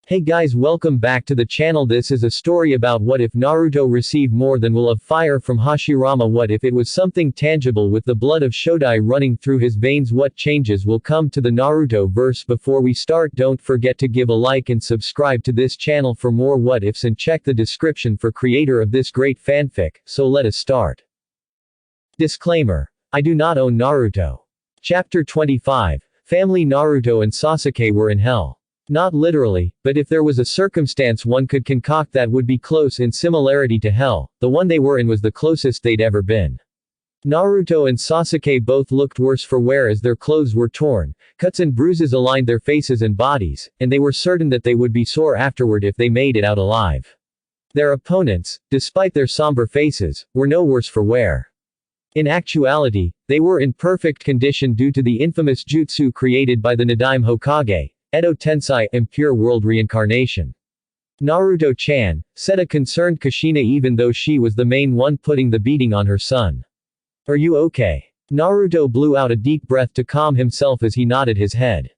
Hey guys, welcome back to the channel. This is a story about what if Naruto received more than will of fire from Hashirama. What if it was something tangible with the blood of Shodai running through his veins? What changes will come to the Naruto verse? Before we start, don't forget to give a like and subscribe to this channel for more what ifs, and check the description for creator of this great fanfic. So let us start. Disclaimer: I do not own Naruto. Chapter 25. Family Naruto and Sasuke were in hell. Not literally, but if there was a circumstance one could concoct that would be close in similarity to hell, the one they were in was the closest they'd ever been. Naruto and Sasuke both looked worse for wear as their clothes were torn, cuts and bruises aligned their faces and bodies, and they were certain that they would be sore afterward if they made it out alive. Their opponents, despite their somber faces, were no worse for wear. In actuality, they were in perfect condition due to the infamous jutsu created by the Nadaime Hokage, Edo Tensei, impure world reincarnation. Naruto-chan, said a concerned Kushina even though she was the main one putting the beating on her son. Are you okay? Naruto blew out a deep breath to calm himself as he nodded his head.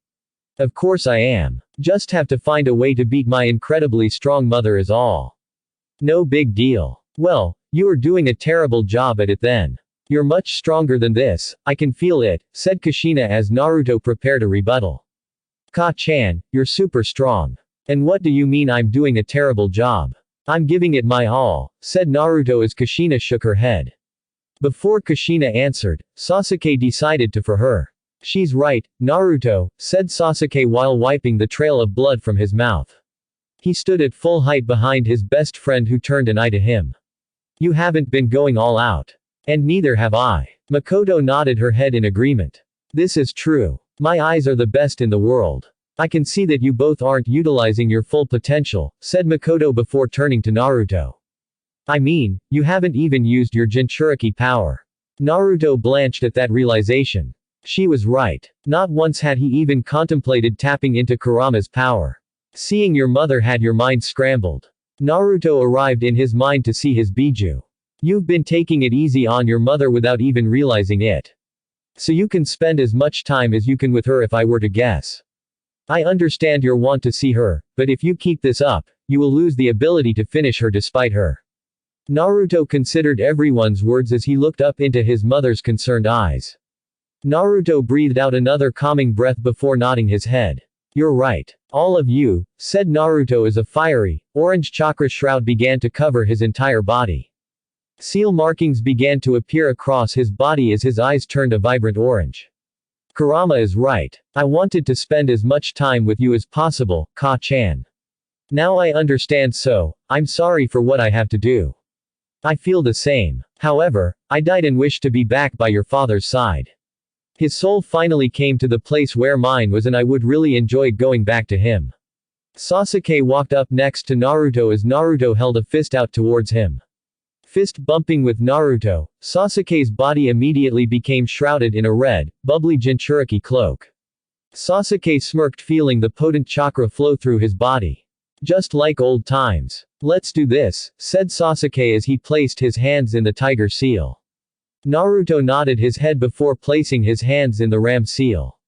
Of course I am. Just have to find a way to beat my incredibly strong mother is all. No big deal. Well, you are doing a terrible job at it then. You're much stronger than this, I can feel it, said Kushina as Naruto prepared a rebuttal. Ka-chan, you're super strong. And what do you mean I'm doing a terrible job? I'm giving it my all, said Naruto as Kushina shook her head. Before Kushina answered, Sasuke decided to for her. She's right, Naruto, said Sasuke while wiping the trail of blood from his mouth. He stood at full height behind his best friend who turned an eye to him. You haven't been going all out. And neither have I. Makoto nodded her head in agreement. This is true. My eyes are the best in the world. I can see that you both aren't utilizing your full potential, said Makoto before turning to Naruto. I mean, you haven't even used your Jinchuriki power. Naruto blanched at that realization. She was right. Not once had he even contemplated tapping into Kurama's power. Seeing your mother had your mind scrambled. Naruto arrived in his mind to see his Biju. You've been taking it easy on your mother without even realizing it. So you can spend as much time as you can with her if I were to guess. I understand your want to see her, but if you keep this up, you will lose the ability to finish her despite her. Naruto considered everyone's words as he looked up into his mother's concerned eyes. Naruto breathed out another calming breath before nodding his head. You're right. All of you, said Naruto as a fiery, orange chakra shroud began to cover his entire body. Seal markings began to appear across his body as his eyes turned a vibrant orange. Kurama is right. I wanted to spend as much time with you as possible, Ka-chan. Now I understand, so I'm sorry for what I have to do. I feel the same. However, I died and wish to be back by your father's side. His soul finally came to the place where mine was, and I would really enjoy going back to him. Sasuke walked up next to Naruto as Naruto held a fist out towards him. Fist bumping with Naruto, Sasuke's body immediately became shrouded in a red, bubbly Jinchuriki cloak. Sasuke smirked, feeling the potent chakra flow through his body. Just like old times. Let's do this, said Sasuke as he placed his hands in the tiger seal. Naruto nodded his head before placing his hands in the ram seal.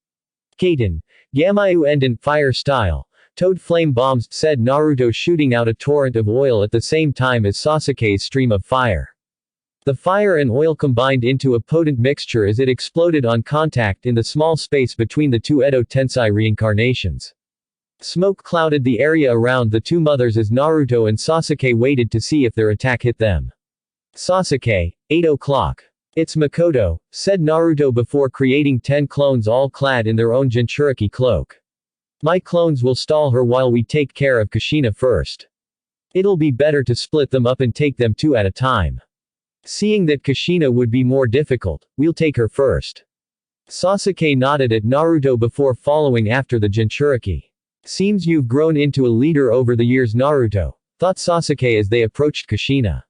Kaiten, Gamaiu Endant fire style. Toad flame bombs, said Naruto, shooting out a torrent of oil at the same time as Sasuke's stream of fire. The fire and oil combined into a potent mixture as it exploded on contact in the small space between the two Edo Tensei reincarnations. Smoke clouded the area around the two mothers as Naruto and Sasuke waited to see if their attack hit them. Sasuke, 8 o'clock. It's Makoto, said Naruto before creating 10 clones all clad in their own Jinchuriki cloak. My clones will stall her while we take care of Kushina first. It'll be better to split them up and take them two at a time. Seeing that Kushina would be more difficult, we'll take her first. Sasuke nodded at Naruto before following after the Jinchuriki. Seems you've grown into a leader over the years, Naruto, thought Sasuke as they approached Kushina.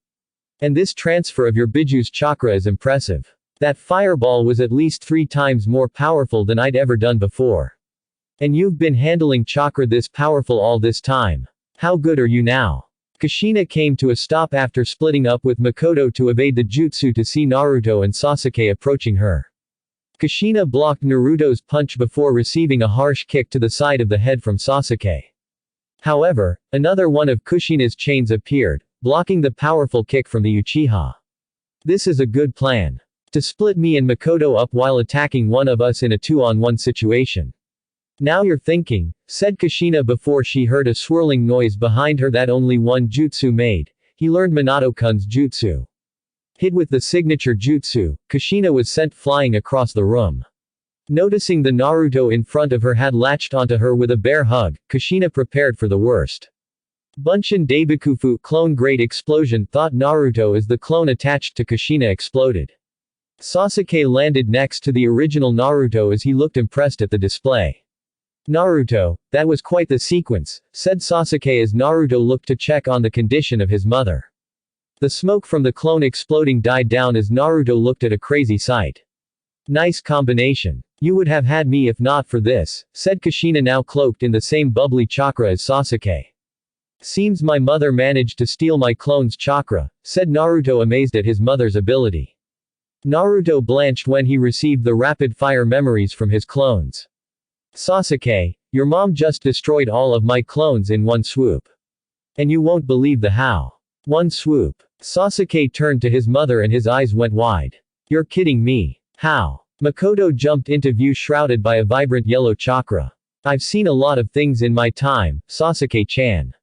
And this transfer of your Biju's chakra is impressive. That fireball was at least 3 times more powerful than I'd ever done before. And you've been handling chakra this powerful all this time. How good are you now? Kushina came to a stop after splitting up with Makoto to evade the jutsu to see Naruto and Sasuke approaching her. Kushina blocked Naruto's punch before receiving a harsh kick to the side of the head from Sasuke. However, another one of Kushina's chains appeared, blocking the powerful kick from the Uchiha. This is a good plan. To split me and Makoto up while attacking one of us in a 2-on-1 situation. Now you're thinking, said Kushina before she heard a swirling noise behind her that only one jutsu made. He learned Minato-kun's jutsu. Hit with the signature jutsu, Kushina was sent flying across the room. Noticing the Naruto in front of her had latched onto her with a bear hug, Kushina prepared for the worst. Bunshin Daibikufu clone great explosion thought Naruto as the clone attached to Kushina exploded. Sasuke landed next to the original Naruto as he looked impressed at the display. Naruto, that was quite the sequence, said Sasuke as Naruto looked to check on the condition of his mother. The smoke from the clone exploding died down as Naruto looked at a crazy sight. Nice combination. You would have had me if not for this, said Kushina now cloaked in the same bubbly chakra as Sasuke. Seems my mother managed to steal my clone's chakra, said Naruto amazed at his mother's ability. Naruto blanched when he received the rapid-fire memories from his clones. Sasuke, your mom just destroyed all of my clones in one swoop. And you won't believe the how. One swoop. Sasuke turned to his mother and his eyes went wide. You're kidding me. How? Makoto jumped into view shrouded by a vibrant yellow chakra. I've seen a lot of things in my time, Sasuke-chan.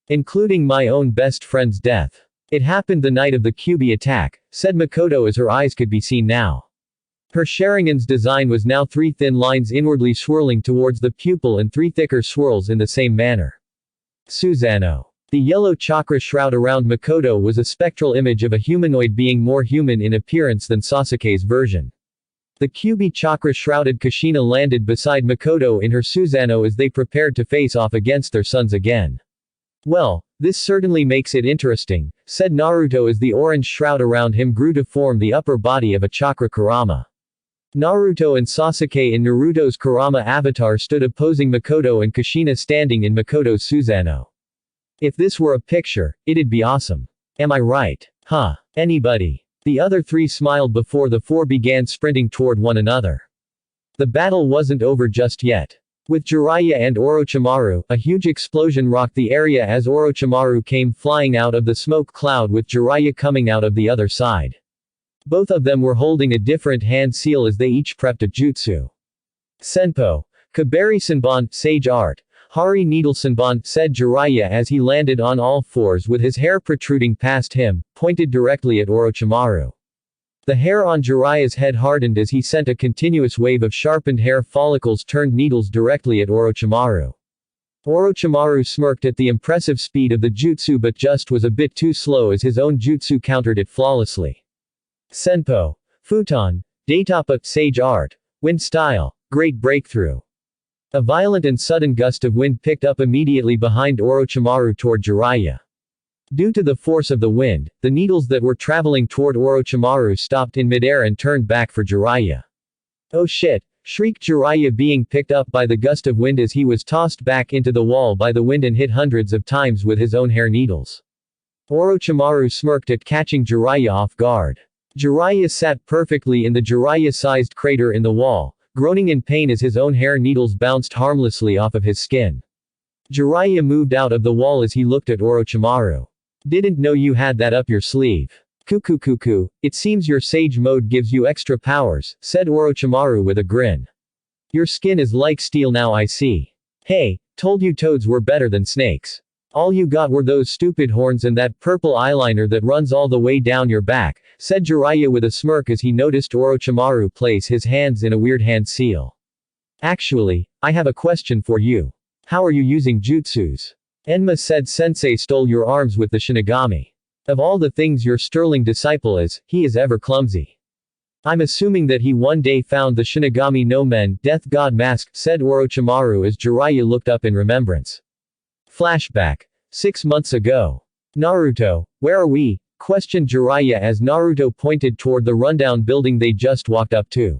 Including my own best friend's death. It happened the night of the Kyuubi attack, said Makoto as her eyes could be seen now. Her Sharingan's design was now 3 thin lines inwardly swirling towards the pupil and 3 thicker swirls in the same manner. Susanoo. The yellow chakra shroud around Makoto was a spectral image of a humanoid being more human in appearance than Sasuke's version. The Kyuubi chakra shrouded Kushina landed beside Makoto in her Susanoo as they prepared to face off against their sons again. Well, this certainly makes it interesting, said Naruto as the orange shroud around him grew to form the upper body of a chakra Kurama. Naruto and Sasuke in Naruto's Kurama avatar stood opposing Makoto and Kushina standing in Makoto's Susanoo. If this were a picture, it'd be awesome. Am I right? Huh. Anybody? The other 3 smiled before the 4 began sprinting toward one another. The battle wasn't over just yet. With Jiraiya and Orochimaru, a huge explosion rocked the area as Orochimaru came flying out of the smoke cloud with Jiraiya coming out of the other side. Both of them were holding a different hand seal as they each prepped a jutsu. Senpo. Kabari Senbon, Sage Art. Hari Needle Senbon, said Jiraiya as he landed on all fours with his hair protruding past him, pointed directly at Orochimaru. The hair on Jiraiya's head hardened as he sent a continuous wave of sharpened hair follicles turned needles directly at Orochimaru. Orochimaru smirked at the impressive speed of the jutsu but just was a bit too slow as his own jutsu countered it flawlessly. Senpo. Futon. Daitapa, Sage Art. Wind Style. Great breakthrough. A violent and sudden gust of wind picked up immediately behind Orochimaru toward Jiraiya. Due to the force of the wind, the needles that were traveling toward Orochimaru stopped in midair and turned back for Jiraiya. Oh shit! Shrieked Jiraiya being picked up by the gust of wind as he was tossed back into the wall by the wind and hit hundreds of times with his own hair needles. Orochimaru smirked at catching Jiraiya off guard. Jiraiya sat perfectly in the Jiraiya-sized crater in the wall, groaning in pain as his own hair needles bounced harmlessly off of his skin. Jiraiya moved out of the wall as he looked at Orochimaru. Didn't know you had that up your sleeve. Cuckoo, it seems your sage mode gives you extra powers, said Orochimaru with a grin. Your skin is like steel now I see. Hey, told you toads were better than snakes. All you got were those stupid horns and that purple eyeliner that runs all the way down your back, said Jiraiya with a smirk as he noticed Orochimaru place his hands in a weird hand seal. Actually, I have a question for you. How are you using jutsus? Enma said Sensei stole your arms with the Shinigami. Of all the things your sterling disciple is, he is ever clumsy. I'm assuming that he one day found the Shinigami no Men, Death God mask, said Orochimaru as Jiraiya looked up in remembrance. Flashback. 6 months ago. Naruto, where are we? Questioned Jiraiya as Naruto pointed toward the rundown building they just walked up to.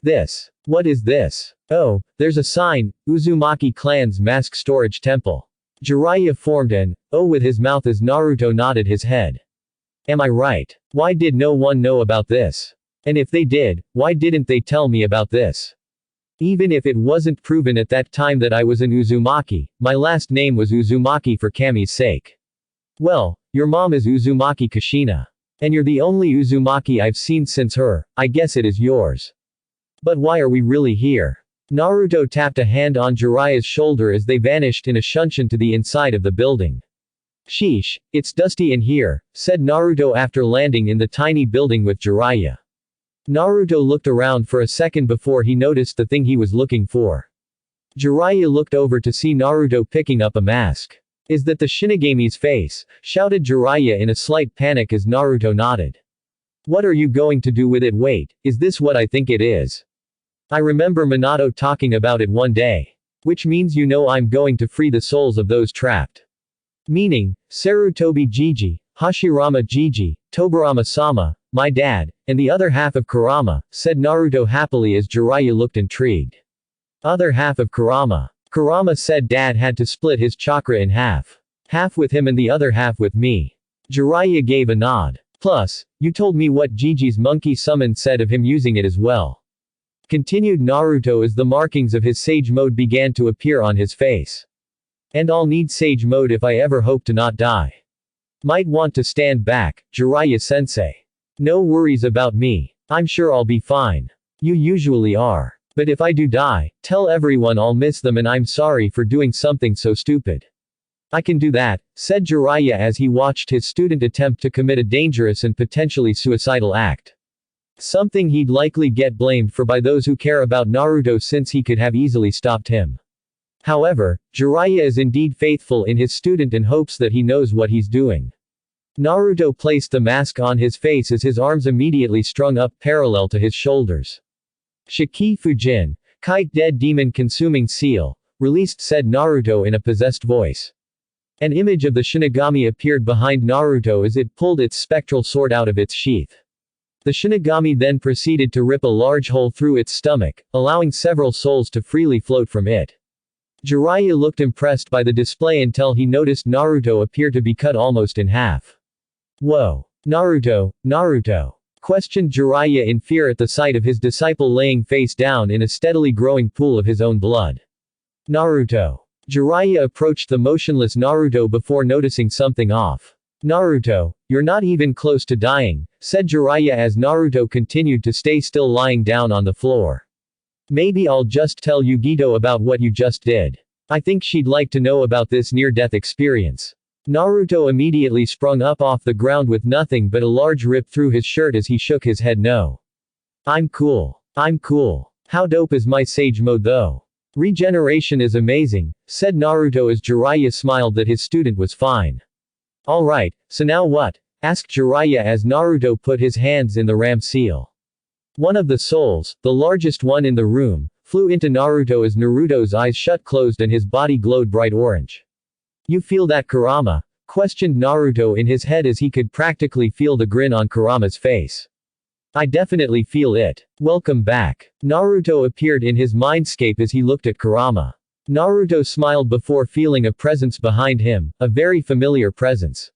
This. What is this? Oh, there's a sign, Uzumaki clan's mask storage temple. Jiraiya formed an "oh" with his mouth as Naruto nodded his head. Am I right? Why did no one know about this? And if they did, why didn't they tell me about this? Even if it wasn't proven at that time that I was an Uzumaki, my last name was Uzumaki for Kami's sake. Well, your mom is Uzumaki Kushina. And you're the only Uzumaki I've seen since her, I guess it is yours. But why are we really here? Naruto tapped a hand on Jiraiya's shoulder as they vanished in a shunshin to the inside of the building. Sheesh, it's dusty in here, said Naruto after landing in the tiny building with Jiraiya. Naruto looked around for a second before he noticed the thing he was looking for. Jiraiya looked over to see Naruto picking up a mask. Is that the Shinigami's face? Shouted Jiraiya in a slight panic as Naruto nodded. What are you going to do with it? Wait, is this what I think it is? I remember Minato talking about it one day. Which means you know I'm going to free the souls of those trapped. Meaning, Sarutobi Jiji, Hashirama Jiji, Tobirama-sama, my dad, and the other half of Kurama, said Naruto happily as Jiraiya looked intrigued. Other half of Kurama. Kurama said dad had to split his chakra in half. Half with him and the other half with me. Jiraiya gave a nod. Plus, you told me what Jiji's monkey summon said of him using it as well. Continued Naruto as the markings of his sage mode began to appear on his face. And I'll need sage mode if I ever hope to not die. Might want to stand back, Jiraiya-sensei. No worries about me. I'm sure I'll be fine. You usually are. But if I do die, tell everyone I'll miss them and I'm sorry for doing something so stupid. I can do that, said Jiraiya as he watched his student attempt to commit a dangerous and potentially suicidal act. Something he'd likely get blamed for by those who care about Naruto since he could have easily stopped him. However, Jiraiya is indeed faithful in his student and hopes that he knows what he's doing. Naruto placed the mask on his face as his arms immediately strung up parallel to his shoulders. Shiki Fujin, Kite Dead Demon Consuming Seal, released, said Naruto in a possessed voice. An image of the Shinigami appeared behind Naruto as it pulled its spectral sword out of its sheath. The Shinigami then proceeded to rip a large hole through its stomach, allowing several souls to freely float from it. Jiraiya looked impressed by the display until he noticed Naruto appear to be cut almost in half. Whoa! Naruto, Naruto! Questioned Jiraiya in fear at the sight of his disciple laying face down in a steadily growing pool of his own blood. Naruto. Jiraiya approached the motionless Naruto before noticing something off. Naruto, you're not even close to dying, said Jiraiya as Naruto continued to stay still lying down on the floor. Maybe I'll just tell Yugito about what you just did. I think she'd like to know about this near-death experience. Naruto immediately sprung up off the ground with nothing but a large rip through his shirt as he shook his head no. I'm cool. I'm cool. How dope is my sage mode though? Regeneration is amazing, said Naruto as Jiraiya smiled that his student was fine. Alright, so now what? Asked Jiraiya as Naruto put his hands in the ram seal. One of the souls, the largest one in the room, flew into Naruto as Naruto's eyes shut closed and his body glowed bright orange. You feel that, Kurama? Questioned Naruto in his head as he could practically feel the grin on Kurama's face. I definitely feel it. Welcome back. Naruto appeared in his mindscape as he looked at Kurama. Naruto smiled before feeling a presence behind him, a very familiar presence.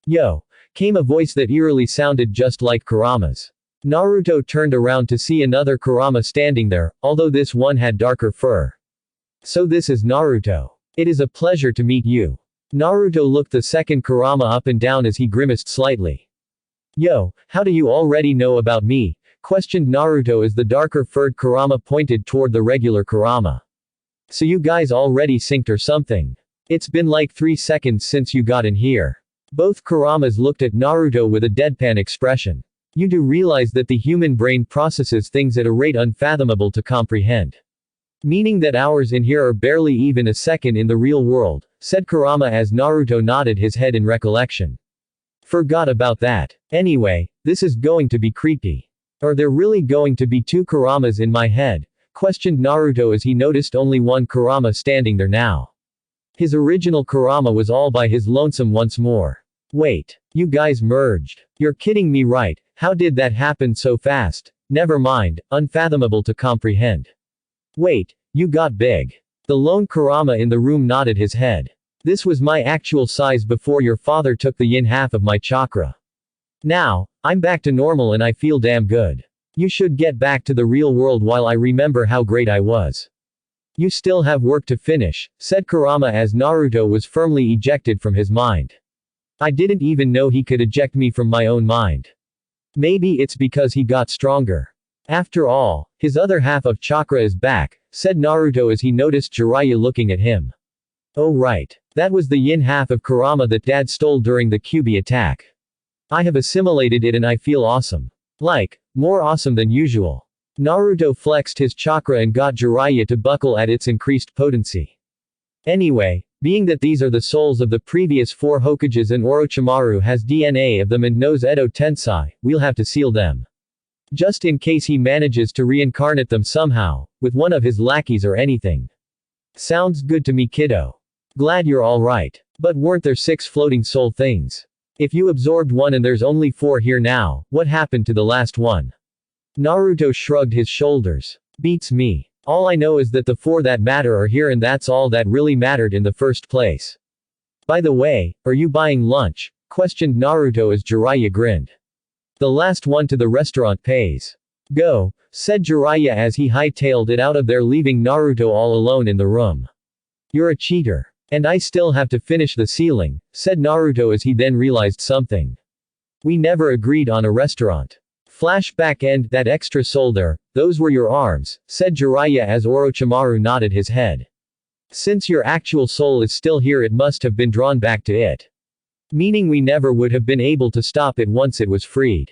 Yo! Came a voice that eerily sounded just like Kurama's. Naruto turned around to see another Kurama standing there, although this one had darker fur. So this is Naruto. It is a pleasure to meet you. Naruto looked the second Kurama up and down as he grimaced slightly. Yo, how do you already know about me? Questioned Naruto as the darker furred Kurama pointed toward the regular Kurama. So you guys already synced or something? It's been like 3 seconds since you got in here. Both Kuramas looked at Naruto with a deadpan expression. You do realize that the human brain processes things at a rate unfathomable to comprehend. Meaning that hours in here are barely even a second in the real world, said Kurama as Naruto nodded his head in recollection. Forgot about that. Anyway, this is going to be creepy. Are there really going to be 2 Kuramas in my head? Questioned Naruto as he noticed only one Kurama standing there now. His original Kurama was all by his lonesome once more. Wait. You guys merged. You're kidding me, right? How did that happen so fast? Never mind, unfathomable to comprehend. Wait, you got big. The lone Kurama in the room nodded his head. This was my actual size before your father took the yin half of my chakra. Now, I'm back to normal and I feel damn good. You should get back to the real world while I remember how great I was. You still have work to finish, said Kurama as Naruto was firmly ejected from his mind. I didn't even know he could eject me from my own mind. Maybe it's because he got stronger. After all, his other half of chakra is back, said Naruto as he noticed Jiraiya looking at him. Oh right. That was the yin half of Kurama that Dad stole during the Kyuubi attack. I have assimilated it and I feel awesome. Like, more awesome than usual. Naruto flexed his chakra and got Jiraiya to buckle at its increased potency. Anyway, being that these are the souls of the previous 4 Hokages and Orochimaru has DNA of them and knows Edo Tensei, we'll have to seal them. Just in case he manages to reincarnate them somehow, with one of his lackeys or anything. Sounds good to me, kiddo. Glad you're alright. But weren't there 6 floating soul things? If you absorbed one and there's only 4 here now, what happened to the last one? Naruto shrugged his shoulders. Beats me. All I know is that the 4 that matter are here and that's all that really mattered in the first place. By the way, are you buying lunch? Questioned Naruto as Jiraiya grinned. The last one to the restaurant pays. Go, said Jiraiya as he hightailed it out of there, leaving Naruto all alone in the room. You're a cheater. And I still have to finish the sealing, said Naruto as he then realized something. We never agreed on a restaurant. Flashback end, that extra soul there, those were your arms, said Jiraiya as Orochimaru nodded his head. Since your actual soul is still here, it must have been drawn back to it. Meaning we never would have been able to stop it once it was freed.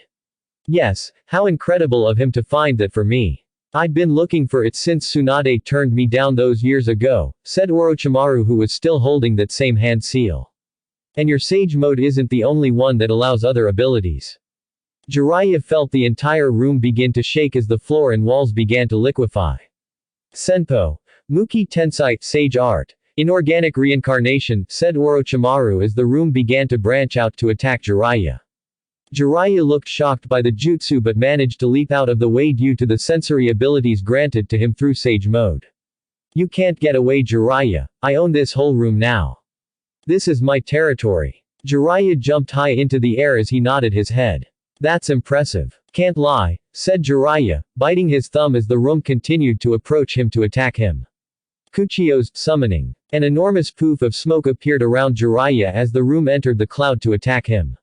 Yes, how incredible of him to find that for me. I'd been looking for it since Tsunade turned me down those years ago, said Orochimaru, who was still holding that same hand seal. And your sage mode isn't the only one that allows other abilities. Jiraiya felt the entire room begin to shake as the floor and walls began to liquefy. Senpo. Muki Tensei, Sage Art. Inorganic reincarnation, said Orochimaru as the room began to branch out to attack Jiraiya. Jiraiya looked shocked by the jutsu but managed to leap out of the way due to the sensory abilities granted to him through Sage Mode. You can't get away, Jiraiya. I own this whole room now. This is my territory. Jiraiya jumped high into the air as he nodded his head. That's impressive. Can't lie, said Jiraiya, biting his thumb as the room continued to approach him to attack him. Kuchio's summoning. An enormous poof of smoke appeared around Jiraiya as the room entered the cloud to attack him.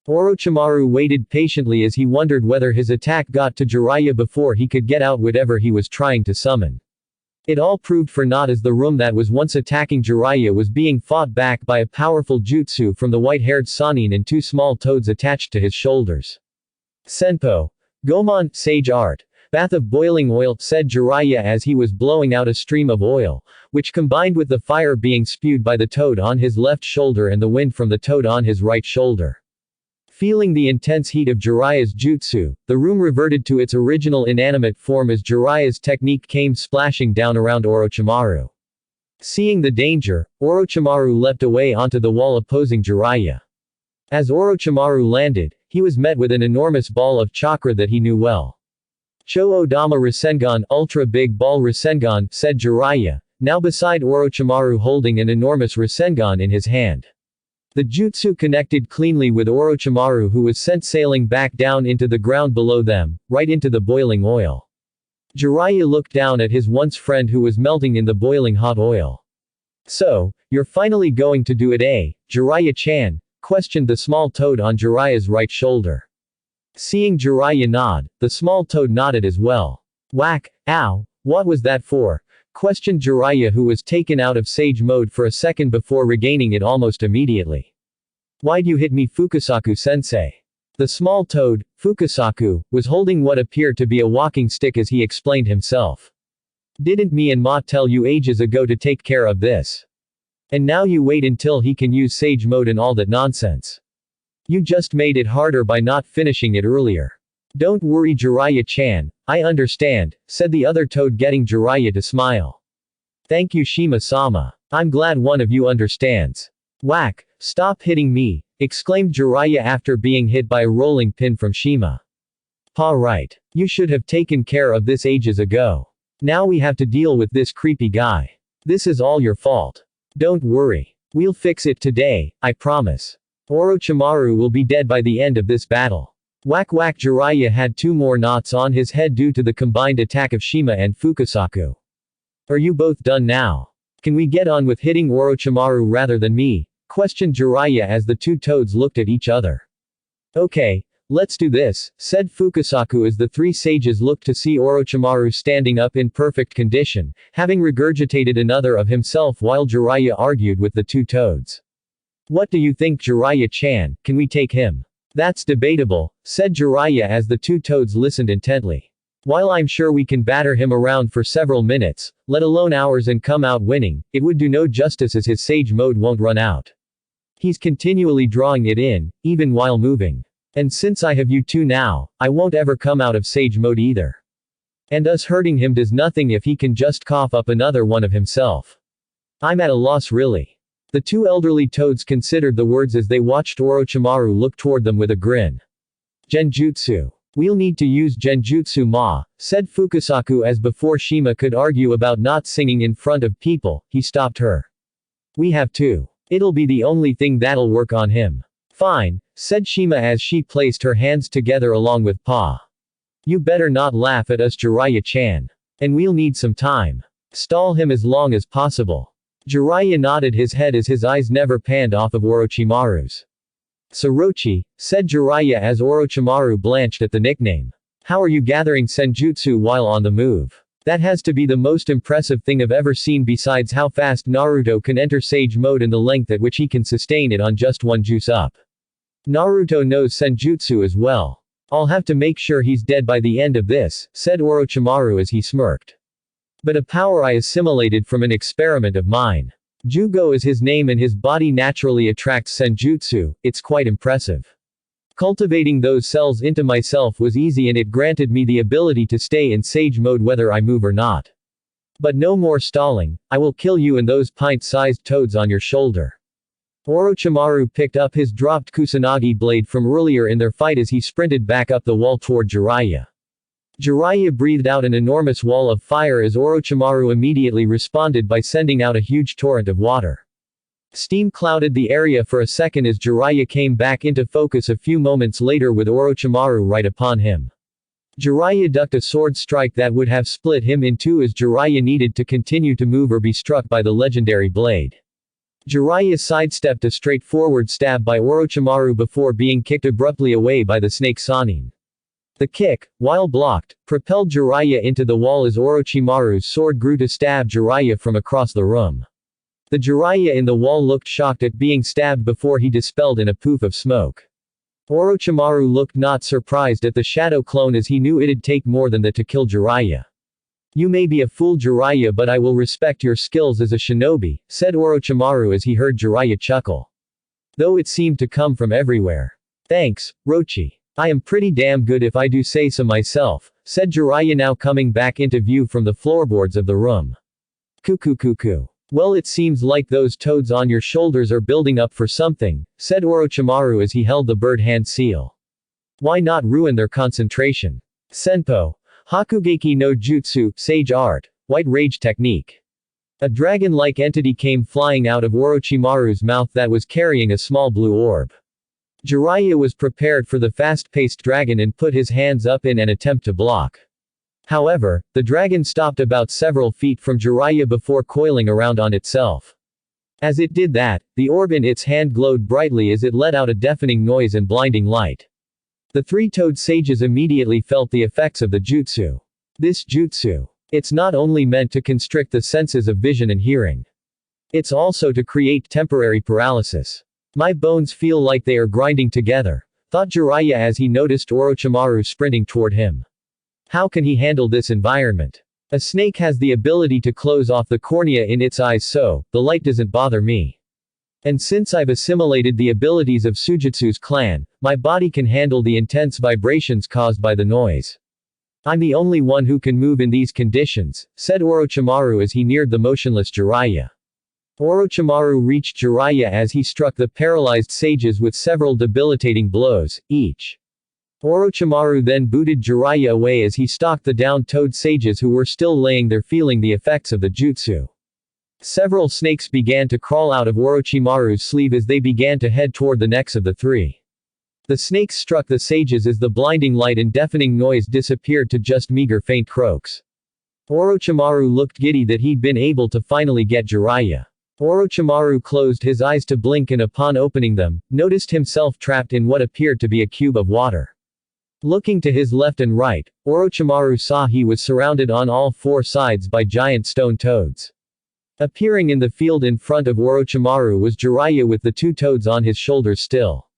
Orochimaru waited patiently as he wondered whether his attack got to Jiraiya before he could get out whatever he was trying to summon. It all proved for naught as the room that was once attacking Jiraiya was being fought back by a powerful jutsu from the white-haired Sannin and 2 small toads attached to his shoulders. Senpo. Gomon, Sage Art. Bath of boiling oil, said Jiraiya as he was blowing out a stream of oil, which combined with the fire being spewed by the toad on his left shoulder and the wind from the toad on his right shoulder. Feeling the intense heat of Jiraiya's jutsu, the room reverted to its original inanimate form as Jiraiya's technique came splashing down around Orochimaru. Seeing the danger, Orochimaru leapt away onto the wall opposing Jiraiya. As Orochimaru landed, he was met with an enormous ball of chakra that he knew well. Cho-Odama Rasengan, Ultra Big Ball Rasengan, said Jiraiya, now beside Orochimaru holding an enormous Rasengan in his hand. The jutsu connected cleanly with Orochimaru, who was sent sailing back down into the ground below them, right into the boiling oil. Jiraiya looked down at his once friend who was melting in the boiling hot oil. So, you're finally going to do it, eh, Jiraiya-chan? Questioned the small toad on Jiraiya's right shoulder. Seeing Jiraiya nod, the small toad nodded as well. Whack, ow, what was that for? Questioned Jiraiya, who was taken out of Sage Mode for a second before regaining it almost immediately. Why'd you hit me, Fukasaku-sensei? The small toad, Fukasaku, was holding what appeared to be a walking stick as he explained himself. Didn't me and Ma tell you ages ago to take care of this? And now you wait until he can use Sage Mode and all that nonsense. You just made it harder by not finishing it earlier. Don't worry, Jiraiya-chan, I understand, said the other toad, getting Jiraiya to smile. Thank you, Shima-sama. I'm glad one of you understands. Whack, stop hitting me, exclaimed Jiraiya after being hit by a rolling pin from Shima. Pa, right. You should have taken care of this ages ago. Now we have to deal with this creepy guy. This is all your fault. Don't worry. We'll fix it today, I promise. Orochimaru will be dead by the end of this battle. Whack whack. Jiraiya had 2 more knots on his head due to the combined attack of Shima and Fukasaku. Are you both done now? Can we get on with hitting Orochimaru rather than me? Questioned Jiraiya as the 2 toads looked at each other. Okay, let's do this, said Fukasaku as the 3 sages looked to see Orochimaru standing up in perfect condition, having regurgitated another of himself while Jiraiya argued with the 2 toads. What do you think, Jiraiya-chan, can we take him? That's debatable, said Jiraiya as the 2 toads listened intently. While I'm sure we can batter him around for several minutes, let alone hours and come out winning, it would do no justice as his sage mode won't run out. He's continually drawing it in, even while moving. And since I have you 2 now, I won't ever come out of sage mode either. And us hurting him does nothing if he can just cough up another one of himself. I'm at a loss really. The 2 elderly toads considered the words as they watched Orochimaru look toward them with a grin. Genjutsu. We'll need to use Genjutsu Ma, said Fukasaku as before Shima could argue about not singing in front of people, he stopped her. We have to. It'll be the only thing that'll work on him. Fine, said Shima as she placed her hands together along with Pa. You better not laugh at us, Jiraiya-chan. And we'll need some time. Stall him as long as possible. Jiraiya nodded his head as his eyes never panned off of Orochimaru's. Sorochi, said Jiraiya as Orochimaru blanched at the nickname. How are you gathering senjutsu while on the move? That has to be the most impressive thing I've ever seen besides how fast Naruto can enter sage mode and the length at which he can sustain it on just 1 juice up. Naruto knows senjutsu as well. I'll have to make sure he's dead by the end of this, said Orochimaru as he smirked. But a power I assimilated from an experiment of mine. Jugo is his name and his body naturally attracts senjutsu, it's quite impressive. Cultivating those cells into myself was easy and it granted me the ability to stay in sage mode whether I move or not. But no more stalling, I will kill you and those pint-sized toads on your shoulder. Orochimaru picked up his dropped Kusanagi blade from earlier in their fight as he sprinted back up the wall toward Jiraiya. Jiraiya breathed out an enormous wall of fire as Orochimaru immediately responded by sending out a huge torrent of water. Steam clouded the area for a second as Jiraiya came back into focus a few moments later with Orochimaru right upon him. Jiraiya ducked a sword strike that would have split him in 2 as Jiraiya needed to continue to move or be struck by the legendary blade. Jiraiya sidestepped a straightforward stab by Orochimaru before being kicked abruptly away by the snake Sannin. The kick, while blocked, propelled Jiraiya into the wall as Orochimaru's sword grew to stab Jiraiya from across the room. The Jiraiya in the wall looked shocked at being stabbed before he dispelled in a poof of smoke. Orochimaru looked not surprised at the shadow clone as he knew it'd take more than that to kill Jiraiya. You may be a fool, Jiraiya, but I will respect your skills as a shinobi, said Orochimaru as he heard Jiraiya chuckle. Though it seemed to come from everywhere. Thanks, Rochi. I am pretty damn good if I do say so myself, said Jiraiya now coming back into view from the floorboards of the room. Cuckoo. Well, it seems like those toads on your shoulders are building up for something, said Orochimaru as he held the bird hand seal. Why not ruin their concentration? Senpo. Hakugeki no Jutsu, Sage Art. White Rage Technique. A dragon-like entity came flying out of Orochimaru's mouth that was carrying a small blue orb. Jiraiya was prepared for the fast-paced dragon and put his hands up in an attempt to block. However, the dragon stopped about several feet from Jiraiya before coiling around on itself. As it did that, the orb in its hand glowed brightly as it let out a deafening noise and blinding light. The 3 toad sages immediately felt the effects of the jutsu. This jutsu. It's not only meant to constrict the senses of vision and hearing. It's also to create temporary paralysis. My bones feel like they are grinding together, thought Jiraiya as he noticed Orochimaru sprinting toward him. How can he handle this environment? A snake has the ability to close off the cornea in its eyes, so the light doesn't bother me. And since I've assimilated the abilities of Sujutsu's clan, my body can handle the intense vibrations caused by the noise. I'm the only one who can move in these conditions, said Orochimaru as he neared the motionless Jiraiya. Orochimaru reached Jiraiya as he struck the paralyzed sages with several debilitating blows, each. Orochimaru then booted Jiraiya away as he stalked the downed toad sages who were still laying there feeling the effects of the jutsu. Several snakes began to crawl out of Orochimaru's sleeve as they began to head toward the necks of the 3. The snakes struck the sages as the blinding light and deafening noise disappeared to just meager faint croaks. Orochimaru looked giddy that he'd been able to finally get Jiraiya. Orochimaru closed his eyes to blink and upon opening them, noticed himself trapped in what appeared to be a cube of water. Looking to his left and right, Orochimaru saw he was surrounded on all four sides by giant stone toads. Appearing in the field in front of Orochimaru was Jiraiya with the two toads on his shoulders still.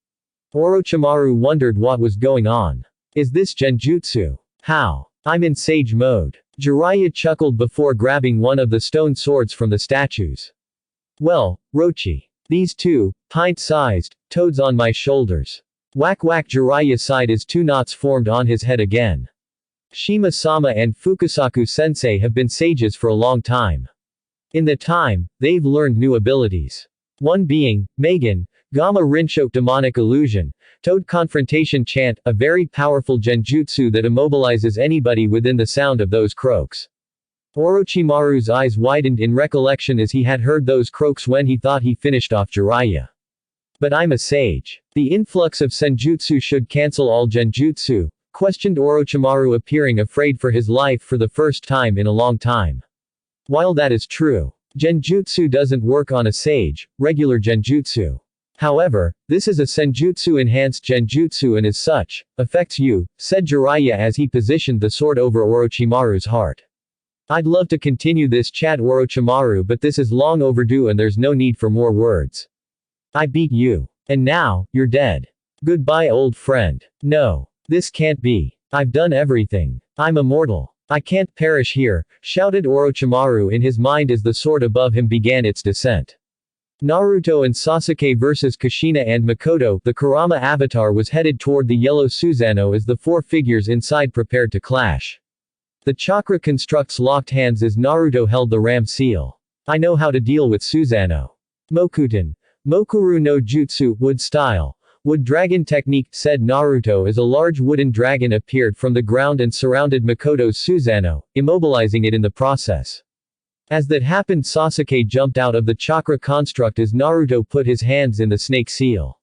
Orochimaru wondered what was going on. Is this genjutsu? How? I'm in sage mode. Jiraiya chuckled before grabbing one of the stone swords from the statues. Well, Rochi. These two, pint-sized, toads on my shoulders. Whack whack. Jiraiya sighed as two knots formed on his head again. Shima-sama and Fukusaku-sensei have been sages for a long time. In the time, they've learned new abilities. One being, Megan, Gamma Rinshok Demonic Illusion, Toad Confrontation Chant, a very powerful genjutsu that immobilizes anybody within the sound of those croaks. Orochimaru's eyes widened in recollection as he had heard those croaks when he thought he finished off Jiraiya. But I'm a sage. The influx of senjutsu should cancel all genjutsu, questioned Orochimaru, appearing afraid for his life for the first time in a long time. While that is true, genjutsu doesn't work on a sage, regular genjutsu. However, this is a senjutsu-enhanced genjutsu and as such, affects you, said Jiraiya as he positioned the sword over Orochimaru's heart. I'd love to continue this chat, Orochimaru, but this is long overdue and there's no need for more words. I beat you. And now, you're dead. Goodbye, old friend. No. This can't be. I've done everything. I'm immortal. I can't perish here, shouted Orochimaru in his mind as the sword above him began its descent. Naruto and Sasuke vs Kushina and Makoto, the Kurama avatar, was headed toward the yellow Susanoo as the four figures inside prepared to clash. The chakra constructs locked hands as Naruto held the ram seal. I know how to deal with Susanoo. Mokuten. Mokuru no Jutsu, wood style. Wood dragon technique, said Naruto as a large wooden dragon appeared from the ground and surrounded Makoto's Susanoo, immobilizing it in the process. As that happened, Sasuke jumped out of the chakra construct as Naruto put his hands in the snake seal.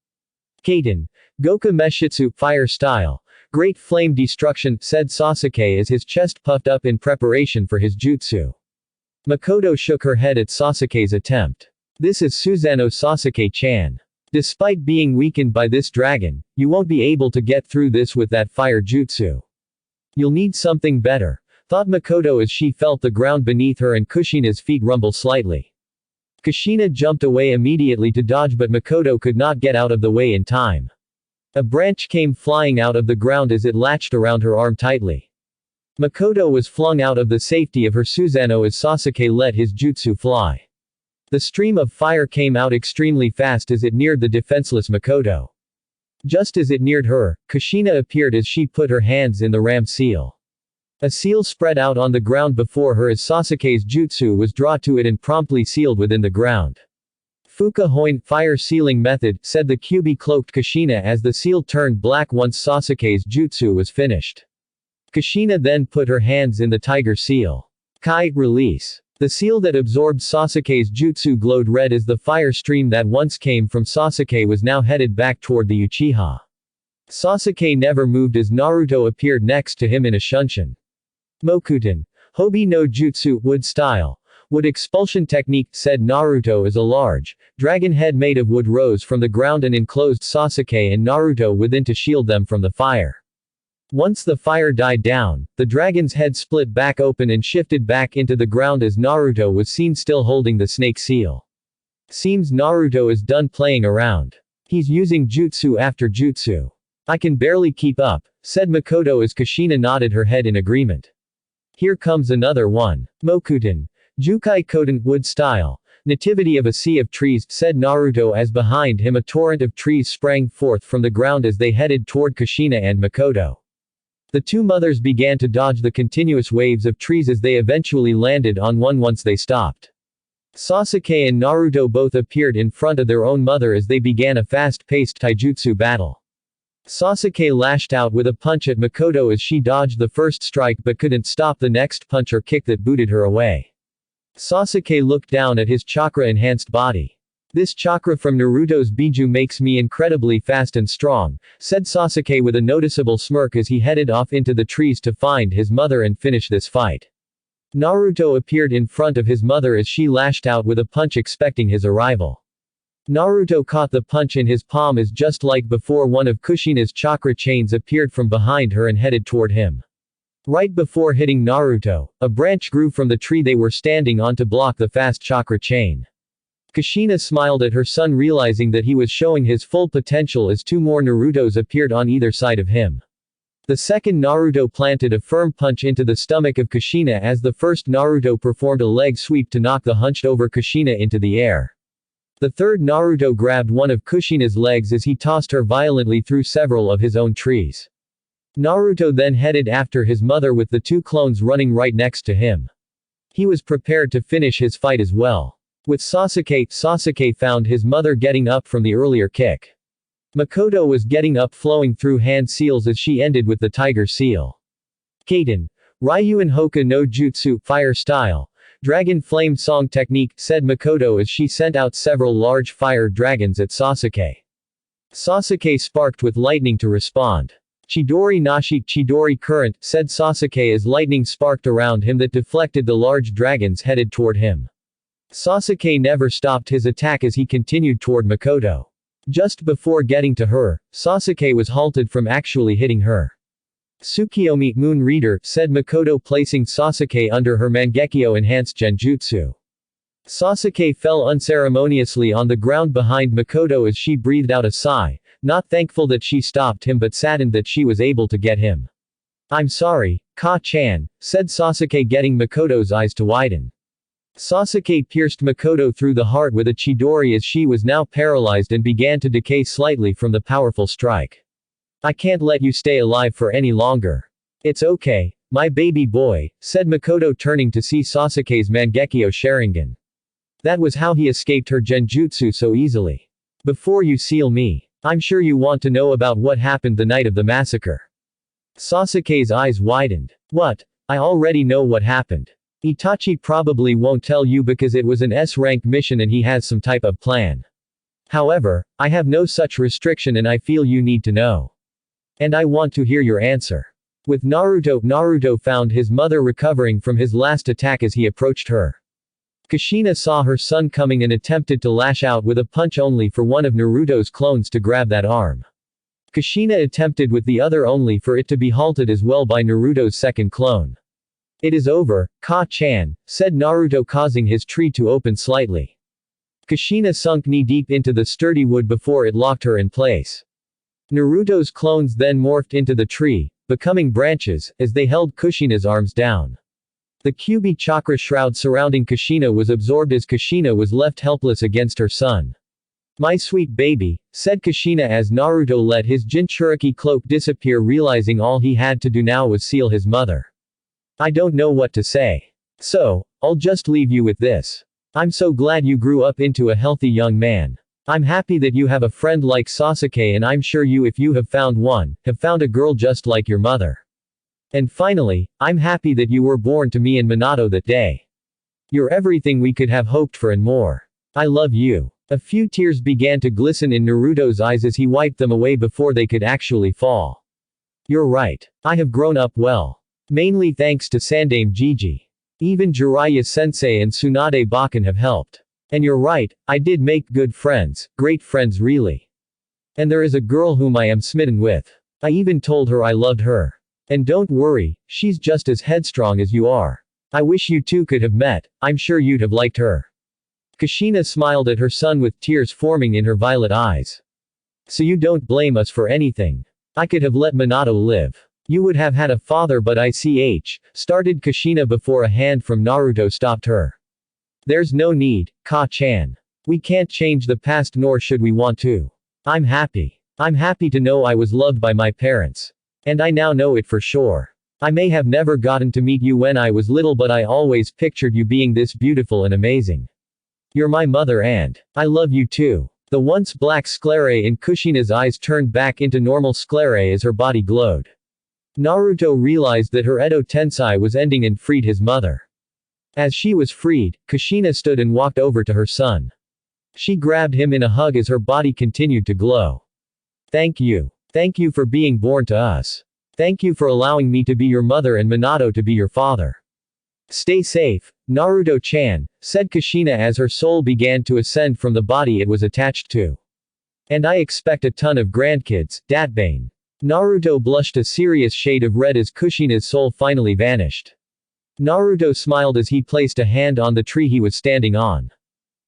Kaden. Goku Meshitsu, fire style. Great flame destruction, said Sasuke as his chest puffed up in preparation for his jutsu. Makoto shook her head at Sasuke's attempt. This is Susanoo, Sasuke-chan. Despite being weakened by this dragon, you won't be able to get through this with that fire jutsu. You'll need something better, thought Makoto as she felt the ground beneath her and Kushina's feet rumble slightly. Kushina jumped away immediately to dodge, but Makoto could not get out of the way in time. A branch came flying out of the ground as it latched around her arm tightly. Makoto was flung out of the safety of her Susanoo as Sasuke let his jutsu fly. The stream of fire came out extremely fast as it neared the defenseless Makoto. Just as it neared her, Kushina appeared as she put her hands in the ram seal. A seal spread out on the ground before her as Sasuke's jutsu was drawn to it and promptly sealed within the ground. Fuka Hoin, fire sealing method, said the Kyuubi-cloaked Kushina as the seal turned black once Sasuke's jutsu was finished. Kushina then put her hands in the tiger seal. Kai, release. The seal that absorbed Sasuke's jutsu glowed red as the fire stream that once came from Sasuke was now headed back toward the Uchiha. Sasuke never moved as Naruto appeared next to him in a shunshin. Mokuten. Hobi no Jutsu, wood style. Wood expulsion technique, said Naruto as a large, dragon head made of wood rose from the ground and enclosed Sasuke and Naruto within to shield them from the fire. Once the fire died down, the dragon's head split back open and shifted back into the ground as Naruto was seen still holding the snake seal. Seems Naruto is done playing around. He's using jutsu after jutsu. I can barely keep up, said Makoto as Kushina nodded her head in agreement. Here comes another one. Mokuten. Jukai Koten, wood style. Nativity of a sea of trees, said Naruto as behind him a torrent of trees sprang forth from the ground as they headed toward Kushina and Makoto. The two mothers began to dodge the continuous waves of trees as they eventually landed on one once they stopped. Sasuke and Naruto both appeared in front of their own mother as they began a fast-paced taijutsu battle. Sasuke lashed out with a punch at Makoto as she dodged the first strike but couldn't stop the next punch or kick that booted her away. Sasuke looked down at his chakra-enhanced body. This chakra from Naruto's Biju makes me incredibly fast and strong, said Sasuke with a noticeable smirk as he headed off into the trees to find his mother and finish this fight. Naruto appeared in front of his mother as she lashed out with a punch expecting his arrival. Naruto caught the punch in his palm as just like before one of Kushina's chakra chains appeared from behind her and headed toward him. Right before hitting Naruto, a branch grew from the tree they were standing on to block the fast chakra chain. Kushina smiled at her son realizing that he was showing his full potential as two more Narutos appeared on either side of him. The second Naruto planted a firm punch into the stomach of Kushina as the first Naruto performed a leg sweep to knock the hunched-over Kushina into the air. The third Naruto grabbed one of Kushina's legs as he tossed her violently through several of his own trees. Naruto then headed after his mother with the two clones running right next to him. He was prepared to finish his fight as well. With Sasuke found his mother getting up from the earlier kick. Makoto was getting up flowing through hand seals as she ended with the tiger seal. Kaiten. Ryuan Hoka no Jutsu, fire style. Dragon flame song technique, said Makoto as she sent out several large fire dragons at Sasuke. Sasuke sparked with lightning to respond. Chidori Nashi, Chidori current, said Sasuke as lightning sparked around him that deflected the large dragons headed toward him. Sasuke never stopped his attack as he continued toward Makoto. Just before getting to her, Sasuke was halted from actually hitting her. Tsukiyomi, Moon Reader, said Makoto placing Sasuke under her Mangekyo enhanced genjutsu. Sasuke fell unceremoniously on the ground behind Makoto as she breathed out a sigh, not thankful that she stopped him but saddened that she was able to get him. I'm sorry, Ka-chan, said Sasuke getting Makoto's eyes to widen. Sasuke pierced Makoto through the heart with a Chidori as she was now paralyzed and began to decay slightly from the powerful strike. I can't let you stay alive for any longer. It's okay, my baby boy, said Makoto turning to see Sasuke's Mangekyo Sharingan. That was how he escaped her genjutsu so easily. Before you seal me, I'm sure you want to know about what happened the night of the massacre. Sasuke's eyes widened. What? I already know what happened. Itachi probably won't tell you because it was an S-rank mission and he has some type of plan. However, I have no such restriction and I feel you need to know. And I want to hear your answer. With Naruto found his mother recovering from his last attack as he approached her. Kushina saw her son coming and attempted to lash out with a punch only for one of Naruto's clones to grab that arm. Kushina attempted with the other only for it to be halted as well by Naruto's second clone. It is over, Ka-chan, said Naruto causing his tree to open slightly. Kushina sunk knee-deep into the sturdy wood before it locked her in place. Naruto's clones then morphed into the tree, becoming branches, as they held Kushina's arms down. The Kyuubi chakra shroud surrounding Kushina was absorbed as Kushina was left helpless against her son. My sweet baby, said Kushina as Naruto let his Jinchuriki cloak disappear realizing all he had to do now was seal his mother. I don't know what to say. So, I'll just leave you with this. I'm so glad you grew up into a healthy young man. I'm happy that you have a friend like Sasuke and I'm sure you if you have found one, have found a girl just like your mother. And finally, I'm happy that you were born to me and Minato that day. You're everything we could have hoped for and more. I love you. A few tears began to glisten in Naruto's eyes as he wiped them away before they could actually fall. You're right. I have grown up well. Mainly thanks to Sandaime Gigi. Even Jiraiya Sensei and Tsunade Bakken have helped. And you're right, I did make good friends, great friends really. And there is a girl whom I am smitten with. I even told her I loved her. And don't worry, she's just as headstrong as you are. I wish you two could have met, I'm sure you'd have liked her. Kushina smiled at her son with tears forming in her violet eyes. So you don't blame us for anything. I could have let Minato live. You would have had a father but started Kushina before a hand from Naruto stopped her. There's no need, Ka-chan. We can't change the past nor should we want to. I'm happy. I'm happy to know I was loved by my parents. And I now know it for sure. I may have never gotten to meet you when I was little but I always pictured you being this beautiful and amazing. You're my mother and I love you too. The once black sclerae in Kushina's eyes turned back into normal sclerae as her body glowed. Naruto realized that her Edo Tensei was ending and freed his mother. As she was freed, Kushina stood and walked over to her son. She grabbed him in a hug as her body continued to glow. Thank you. Thank you for being born to us. Thank you for allowing me to be your mother and Minato to be your father. Stay safe, Naruto-chan, said Kushina as her soul began to ascend from the body it was attached to. And I expect a ton of grandkids, Datbane. Naruto blushed a serious shade of red as Kushina's soul finally vanished. Naruto smiled as he placed a hand on the tree he was standing on.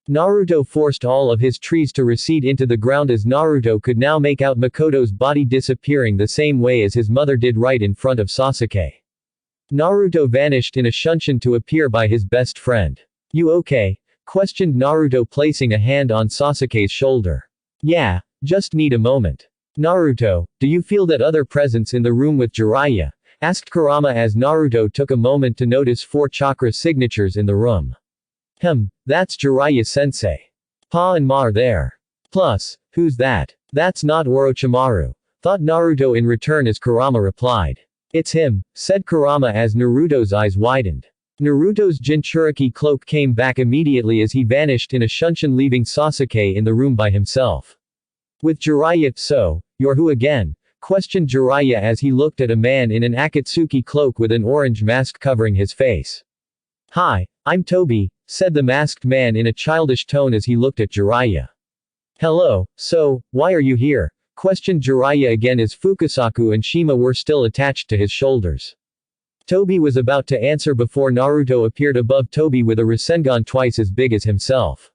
Naruto forced all of his trees to recede into the ground as Naruto could now make out Makoto's body disappearing the same way as his mother did right in front of Sasuke. Naruto vanished in a shunshin to appear by his best friend. You okay? Questioned Naruto placing a hand on Sasuke's shoulder. Yeah, just need a moment. Naruto, do you feel that other presence in the room with Jiraiya? Asked Kurama as Naruto took a moment to notice 4 chakra signatures in the room. That's Jiraiya-sensei. Pa and Ma are there. Plus, who's that? That's not Orochimaru. Thought Naruto in return as Kurama replied. It's him, said Kurama as Naruto's eyes widened. Naruto's Jinchuriki cloak came back immediately as he vanished in a shunshin leaving Sasuke in the room by himself. With Jiraiya, so, you're who again? Questioned Jiraiya as he looked at a man in an Akatsuki cloak with an orange mask covering his face. Hi, I'm Toby, said the masked man in a childish tone as he looked at Jiraiya. Hello, so, why are you here? Questioned Jiraiya again as Fukasaku and Shima were still attached to his shoulders. Toby was about to answer before Naruto appeared above Toby with a Rasengan twice as big as himself.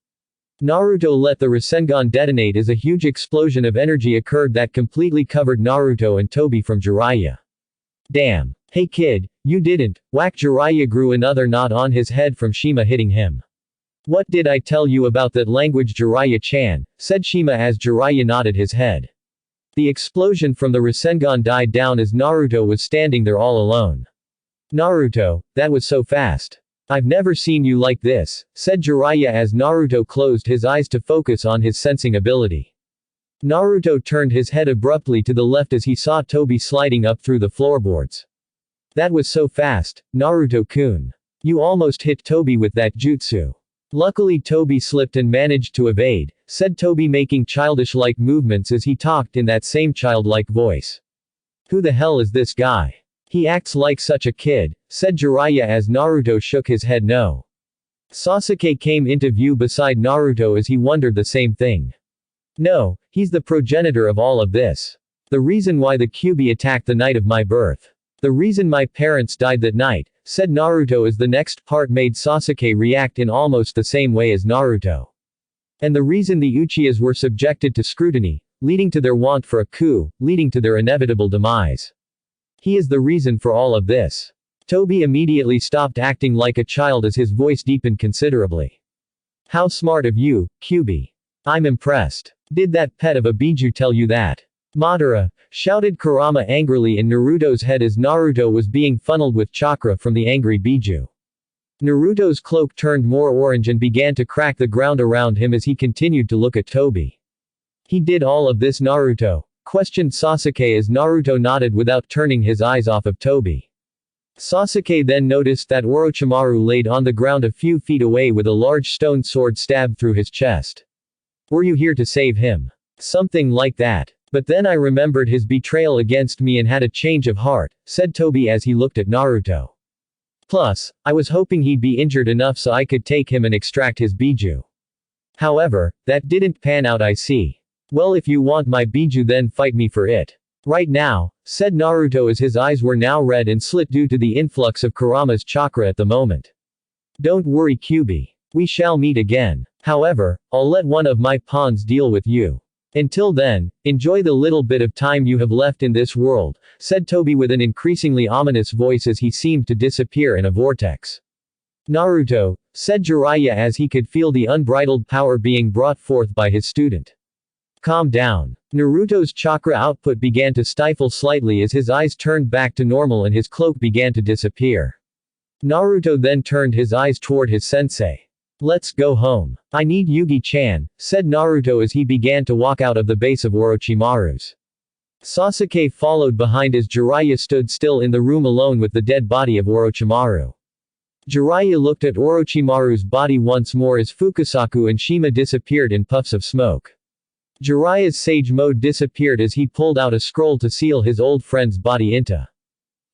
Naruto let the Rasengan detonate as a huge explosion of energy occurred that completely covered Naruto and Toby from Jiraiya. Damn. Hey kid, you didn't, whack. Jiraiya grew another knot on his head from Shima hitting him. What did I tell you about that language Jiraiya-chan, said Shima as Jiraiya nodded his head. The explosion from the Rasengan died down as Naruto was standing there all alone. Naruto, that was so fast. I've never seen you like this, said Jiraiya as Naruto closed his eyes to focus on his sensing ability. Naruto turned his head abruptly to the left as he saw Toby sliding up through the floorboards. That was so fast, Naruto-kun. You almost hit Toby with that jutsu. Luckily Toby slipped and managed to evade, said Toby making childish-like movements as he talked in that same childlike voice. Who the hell is this guy? He acts like such a kid, said Jiraiya as Naruto shook his head no. Sasuke came into view beside Naruto as he wondered the same thing. No, he's the progenitor of all of this. The reason why the Kyuubi attacked the night of my birth. The reason my parents died that night, said Naruto as the next part made Sasuke react in almost the same way as Naruto. And the reason the Uchihas were subjected to scrutiny, leading to their want for a coup, leading to their inevitable demise. He is the reason for all of this. Toby immediately stopped acting like a child as his voice deepened considerably. How smart of you, Kyuubi. I'm impressed. Did that pet of a Biju tell you that? Madara, shouted Kurama angrily in Naruto's head as Naruto was being funneled with chakra from the angry Biju. Naruto's cloak turned more orange and began to crack the ground around him as he continued to look at Toby. He did all of this Naruto? Questioned Sasuke as Naruto nodded without turning his eyes off of Toby. Sasuke then noticed that Orochimaru laid on the ground a few feet away with a large stone sword stabbed through his chest. Were you here to save him? Something like that. But then I remembered his betrayal against me and had a change of heart, said Toby as he looked at Naruto. Plus, I was hoping he'd be injured enough so I could take him and extract his Biju. However, that didn't pan out I see. Well if you want my Biju then fight me for it. Right now, said Naruto as his eyes were now red and slit due to the influx of Kurama's chakra at the moment. Don't worry Kyuubi. We shall meet again. However, I'll let one of my pawns deal with you. Until then, enjoy the little bit of time you have left in this world, said Toby with an increasingly ominous voice as he seemed to disappear in a vortex. Naruto, said Jiraiya as he could feel the unbridled power being brought forth by his student. Calm down. Naruto's chakra output began to stifle slightly as his eyes turned back to normal and his cloak began to disappear. Naruto then turned his eyes toward his sensei. Let's go home. I need Yugi-chan, said Naruto as he began to walk out of the base of Orochimaru's. Sasuke followed behind as Jiraiya stood still in the room alone with the dead body of Orochimaru. Jiraiya looked at Orochimaru's body once more as Fukasaku and Shima disappeared in puffs of smoke. Jiraiya's sage mode disappeared as he pulled out a scroll to seal his old friend's body into.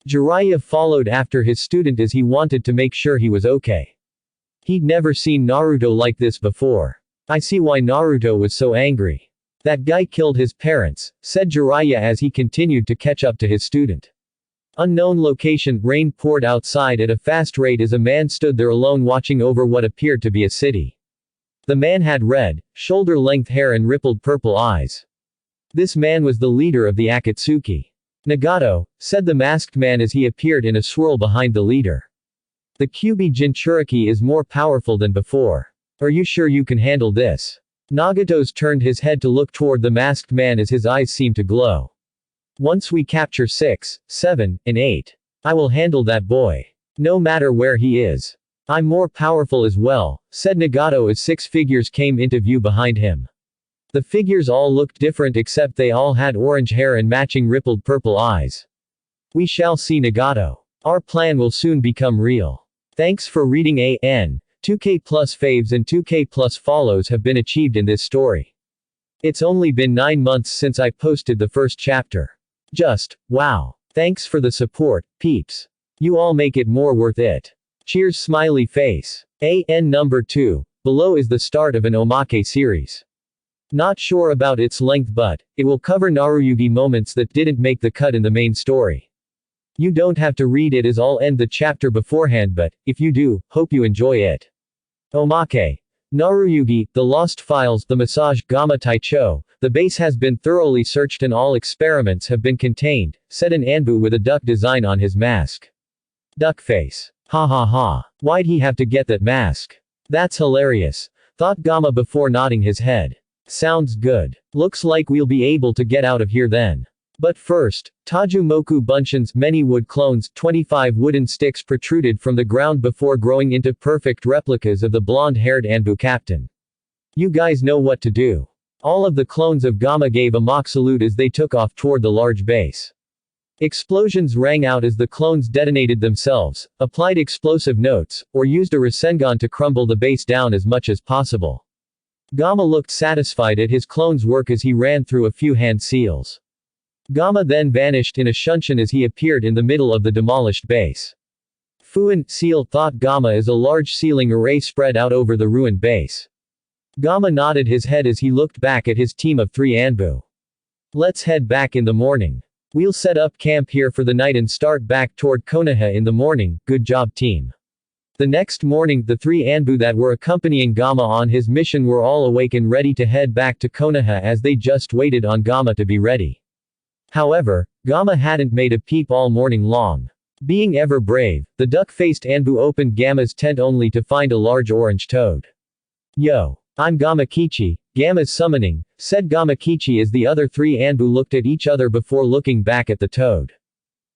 Jiraiya followed after his student as he wanted to make sure he was okay. He'd never seen Naruto like this before. I see why Naruto was so angry. That guy killed his parents, said Jiraiya as he continued to catch up to his student. Unknown location, rain poured outside at a fast rate as a man stood there alone watching over what appeared to be a city. The man had red, shoulder-length hair and rippled purple eyes. This man was the leader of the Akatsuki. Nagato, said the masked man as he appeared in a swirl behind the leader. The Kyuubi Jinchuriki is more powerful than before. Are you sure you can handle this? Nagato's turned his head to look toward the masked man as his eyes seemed to glow. Once we capture 6, 7, and 8. I will handle that boy. No matter where he is. I'm more powerful as well, said Nagato as 6 figures came into view behind him. The figures all looked different except they all had orange hair and matching rippled purple eyes. We shall see, Nagato. Our plan will soon become real. Thanks for reading. 2K plus faves and 2K plus follows have been achieved in this story. It's only been 9 months since I posted the first chapter. Just, wow. Thanks for the support, peeps. You all make it more worth it. Cheers, smiley face. Number 2. Below is the start of an omake series. Not sure about its length, but it will cover Naruyugi moments that didn't make the cut in the main story. You don't have to read it as I'll end the chapter beforehand, but if you do, hope you enjoy it. Omake. Naruyugi, the Lost Files, the Massage, Gamma Taicho, the base has been thoroughly searched and all experiments have been contained, said an Anbu with a duck design on his mask. Duck face. Ha ha ha. Why'd he have to get that mask? That's hilarious, thought Gamma before nodding his head. Sounds good. Looks like we'll be able to get out of here then. But first, Taju Moku Bunshin's many wood clones, 25 wooden sticks protruded from the ground before growing into perfect replicas of the blonde-haired Anbu captain. You guys know what to do. All of the clones of Gamma gave a mock salute as they took off toward the large base. Explosions rang out as the clones detonated themselves, applied explosive notes, or used a Rasengan to crumble the base down as much as possible. Gamma looked satisfied at his clone's work as he ran through a few hand seals. Gamma then vanished in a shunshin as he appeared in the middle of the demolished base. Fuin, seal, thought Gamma as a large ceiling array spread out over the ruined base. Gamma nodded his head as he looked back at his team of 3 Anbu. Let's head back in the morning. We'll set up camp here for the night and start back toward Konoha in the morning, good job team. The next morning, the 3 Anbu that were accompanying Gamma on his mission were all awake and ready to head back to Konoha as they just waited on Gamma to be ready. However, Gamma hadn't made a peep all morning long. Being ever brave, the duck-faced Anbu opened Gamma's tent only to find a large orange toad. Yo. I'm Gamma Kichi, Gamma's summoning, said Gamma Kichi as the other 3 Anbu looked at each other before looking back at the toad.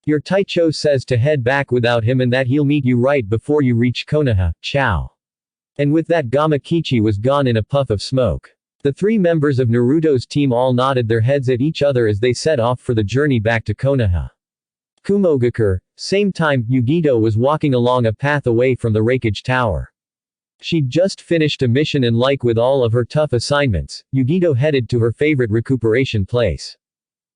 Your Taicho says to head back without him and that he'll meet you right before you reach Konoha, ciao. And with that Gamma Kichi was gone in a puff of smoke. The 3 members of Naruto's team all nodded their heads at each other as they set off for the journey back to Konoha. Kumogakure, same time, Yugito was walking along a path away from the Raikage Tower. She'd just finished a mission and like with all of her tough assignments, Yugito headed to her favorite recuperation place.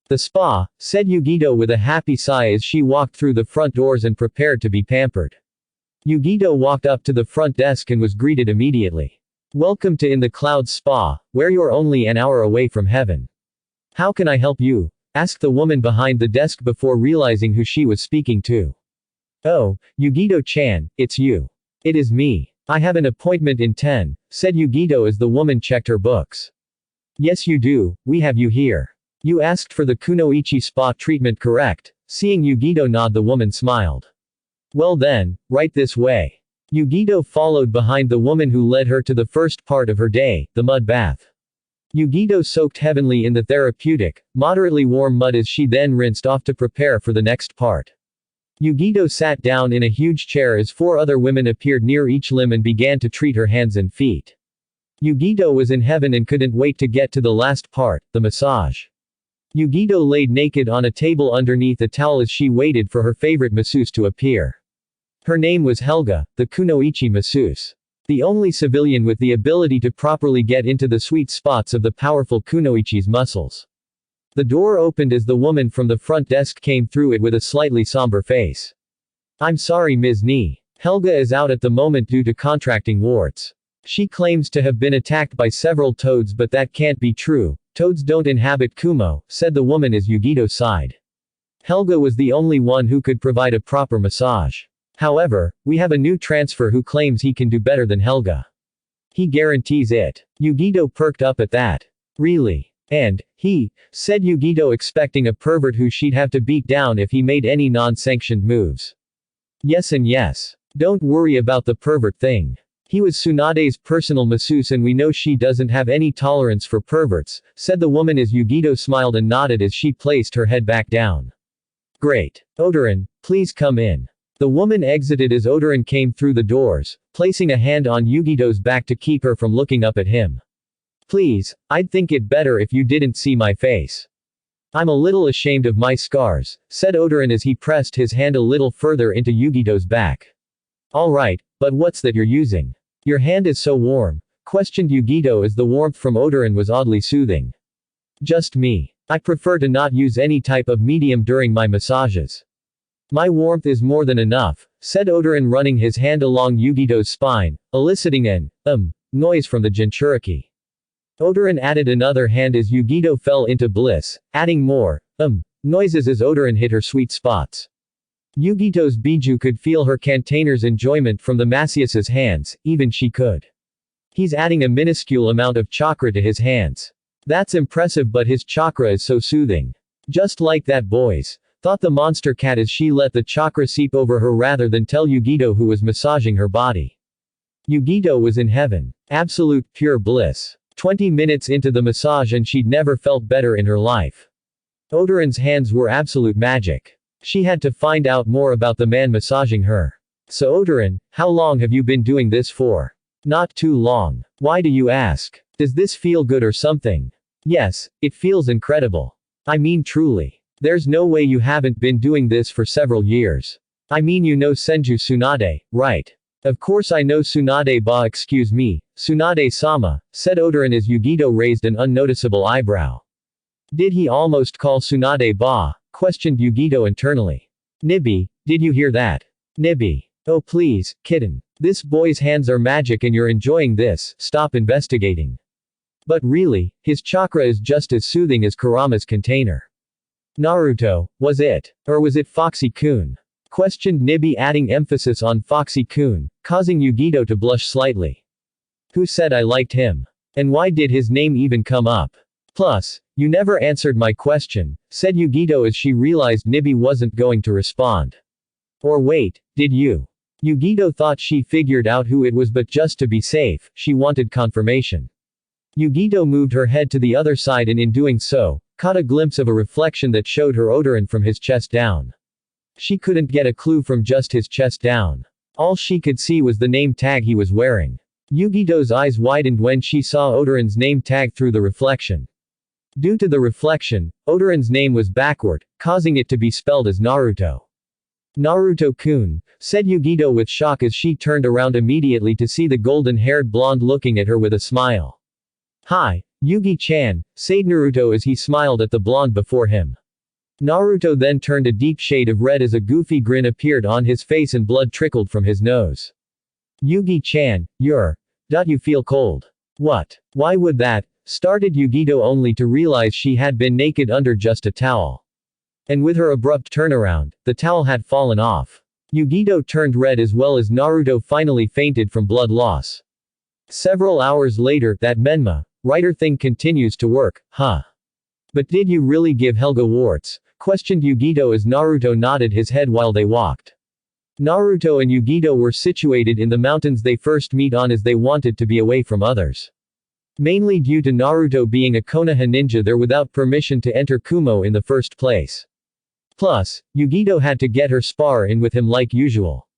The spa, said Yugito with a happy sigh as she walked through the front doors and prepared to be pampered. Yugito walked up to the front desk and was greeted immediately. Welcome to In the Clouds Spa, where you're only an hour away from heaven. How can I help you? Asked the woman behind the desk before realizing who she was speaking to. Oh, Yugito-chan, it's you. It is me. I have an appointment in 10, said Yugito as the woman checked her books. Yes you do, we have you here. You asked for the Kunoichi spa treatment, correct? Seeing Yugito nod, the woman smiled. Well then, right this way. Yugito followed behind the woman who led her to the first part of her day, the mud bath. Yugito soaked heavily in the therapeutic, moderately warm mud as she then rinsed off to prepare for the next part. Yugito sat down in a huge chair as 4 other women appeared near each limb and began to treat her hands and feet. Yugito was in heaven and couldn't wait to get to the last part, the massage. Yugito laid naked on a table underneath a towel as she waited for her favorite masseuse to appear. Her name was Helga, the kunoichi masseuse. The only civilian with the ability to properly get into the sweet spots of the powerful kunoichi's muscles. The door opened as the woman from the front desk came through it with a slightly somber face. I'm sorry, Ms. Ni. Helga is out at the moment due to contracting warts. She claims to have been attacked by several toads, but that can't be true. Toads don't inhabit Kumo, said the woman as Yugito sighed. Helga was the only one who could provide a proper massage. However, we have a new transfer who claims he can do better than Helga. He guarantees it. Yugito perked up at that. Really? And, he, said Yugito, expecting a pervert who she'd have to beat down if he made any non-sanctioned moves. Yes and yes. Don't worry about the pervert thing. He was Tsunade's personal masseuse and we know she doesn't have any tolerance for perverts, said the woman as Yugito smiled and nodded as she placed her head back down. Great. Odoran, please come in. The woman exited as Odoran came through the doors, placing a hand on Yugito's back to keep her from looking up at him. Please, I'd think it better if you didn't see my face. I'm a little ashamed of my scars, said Odoran as he pressed his hand a little further into Yugito's back. Alright, but what's that you're using? Your hand is so warm, questioned Yugito as the warmth from Odoran was oddly soothing. Just me. I prefer to not use any type of medium during my massages. My warmth is more than enough, said Odoran running his hand along Yugito's spine, eliciting an, noise from the Jinchuriki. Odoran added another hand as Yugito fell into bliss, adding more, noises as Odoran hit her sweet spots. Yugito's Biju could feel her container's enjoyment from the masseuse's hands, even she could. He's adding a minuscule amount of chakra to his hands. That's impressive, but his chakra is so soothing. Just like that, boys, thought the monster cat as she let the chakra seep over her rather than tell Yugito who was massaging her body. Yugito was in heaven. Absolute, pure bliss. 20 minutes into the massage and she'd never felt better in her life. Odoran's hands were absolute magic. She had to find out more about the man massaging her. So Odoran, how long have you been doing this for? Not too long. Why do you ask? Does this feel good or something? Yes, it feels incredible. I mean truly. There's no way you haven't been doing this for several years. I mean, you know Senju Tsunade, right? Of course I know Tsunade-ba. Excuse me, Tsunade-sama, said Odoran as Yugito raised an unnoticeable eyebrow. Did he almost call Tsunade-ba? Questioned Yugito internally. Nibi, did you hear that? Nibi. Oh please, kitten. This boy's hands are magic and you're enjoying this, stop investigating. But really, his chakra is just as soothing as Kurama's container. Naruto, was it? Or was it Foxy-kun? Questioned Nibi, adding emphasis on Foxy-kun, causing Yugito to blush slightly. Who said I liked him? And why did his name even come up? Plus, you never answered my question, said Yugito as she realized Nibi wasn't going to respond. Or wait, did you? Yugito thought she figured out who it was, but just to be safe, she wanted confirmation. Yugito moved her head to the other side and in doing so, caught a glimpse of a reflection that showed her Odoran from his chest down. She couldn't get a clue from just his chest down. All she could see was the name tag he was wearing. Yugito's eyes widened when she saw Odoran's name tag through the reflection. Due to the reflection, Odoran's name was backward, causing it to be spelled as Naruto. Naruto-kun, said Yugito with shock as she turned around immediately to see the golden-haired blonde looking at her with a smile. Hi, Yugi-chan, said Naruto as he smiled at the blonde before him. Naruto then turned a deep shade of red as a goofy grin appeared on his face and blood trickled from his nose. Yugi-chan, you feel cold. What? Why would that? Started Yugito only to realize she had been naked under just a towel. And with her abrupt turnaround, the towel had fallen off. Yugito turned red as well as Naruto finally fainted from blood loss. Several hours later, that Menma, writer thing continues to work, huh? But did you really give Helga warts? Questioned Yugito as Naruto nodded his head while they walked. Naruto and Yugito were situated in the mountains they first meet on as they wanted to be away from others. Mainly due to Naruto being a Konoha ninja there without permission to enter Kumo in the first place. Plus, Yugito had to get her spar in with him like usual.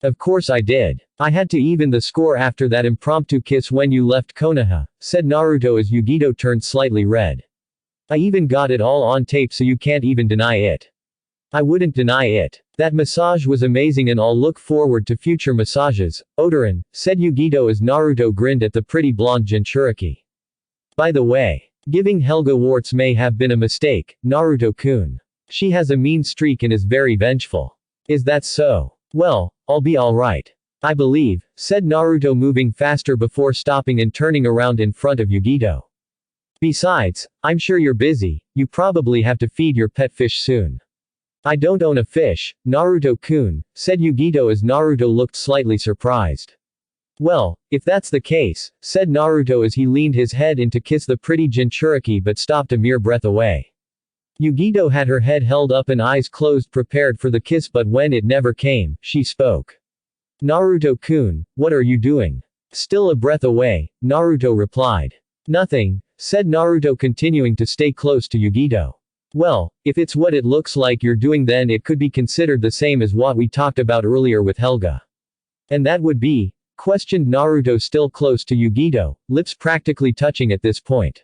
Of course I did. I had to even the score after that impromptu kiss when you left Konoha, said Naruto as Yugito turned slightly red. I even got it all on tape so you can't even deny it. I wouldn't deny it. That massage was amazing and I'll look forward to future massages, Odoran, said Yugito as Naruto grinned at the pretty blonde Jinchuriki. By the way, giving Helga warts may have been a mistake, Naruto-kun. She has a mean streak and is very vengeful. Is that so? Well, I'll be alright. I believe, said Naruto moving faster before stopping and turning around in front of Yugito. Besides, I'm sure you're busy, you probably have to feed your pet fish soon. I don't own a fish, Naruto-kun, said Yugito as Naruto looked slightly surprised. Well, if that's the case, said Naruto as he leaned his head in to kiss the pretty Jinchuriki but stopped a mere breath away. Yugito had her head held up and eyes closed prepared for the kiss but when it never came, she spoke. Naruto-kun, what are you doing? Still a breath away, Naruto replied. Nothing, said Naruto continuing to stay close to Yugito. Well, if it's what it looks like you're doing then it could be considered the same as what we talked about earlier with Helga. And that would be? Questioned Naruto still close to Yugito, lips practically touching at this point.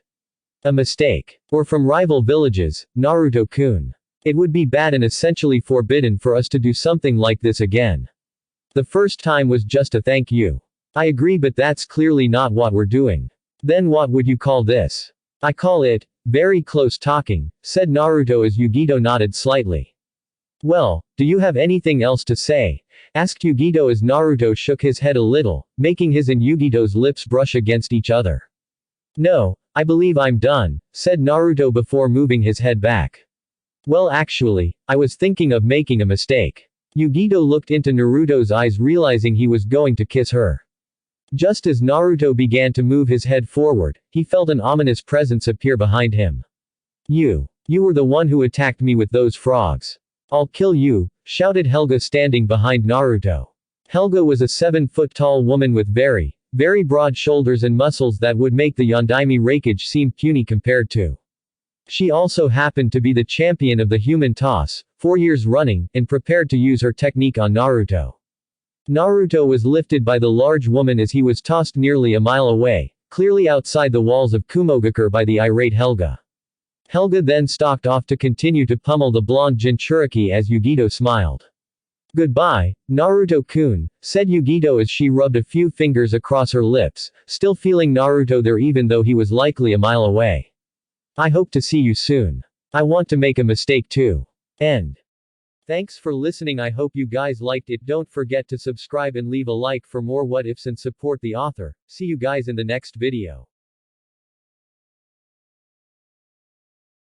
A mistake. Or from rival villages, Naruto-kun. It would be bad and essentially forbidden for us to do something like this again. The first time was just a thank you. I agree but that's clearly not what we're doing. Then what would you call this? I call it, very close talking, said Naruto as Yugito nodded slightly. Well, do you have anything else to say? Asked Yugito as Naruto shook his head a little, making his and Yugito's lips brush against each other. No, I believe I'm done, said Naruto before moving his head back. Well actually, I was thinking of making a mistake. Yugito looked into Naruto's eyes realizing he was going to kiss her. Just as Naruto began to move his head forward, he felt an ominous presence appear behind him. You were the one who attacked me with those frogs. I'll kill you, shouted Helga standing behind Naruto. Helga was a 7-foot-tall woman with very broad shoulders and muscles that would make the Yondaime Raikage seem puny compared to. She also happened to be the champion of the human toss, 4 years running, and prepared to use her technique on Naruto. Naruto was lifted by the large woman as he was tossed nearly a mile away, clearly outside the walls of Kumogakure by the irate Helga. Helga then stalked off to continue to pummel the blonde Jinchuriki as Yugito smiled. Goodbye, Naruto-kun, said Yugito as she rubbed a few fingers across her lips, still feeling Naruto there even though he was likely a mile away. I hope to see you soon. I want to make a mistake too. End. Thanks for listening. I hope you guys liked it. Don't forget to subscribe and leave a like for more what ifs and support the author. See you guys in the next video.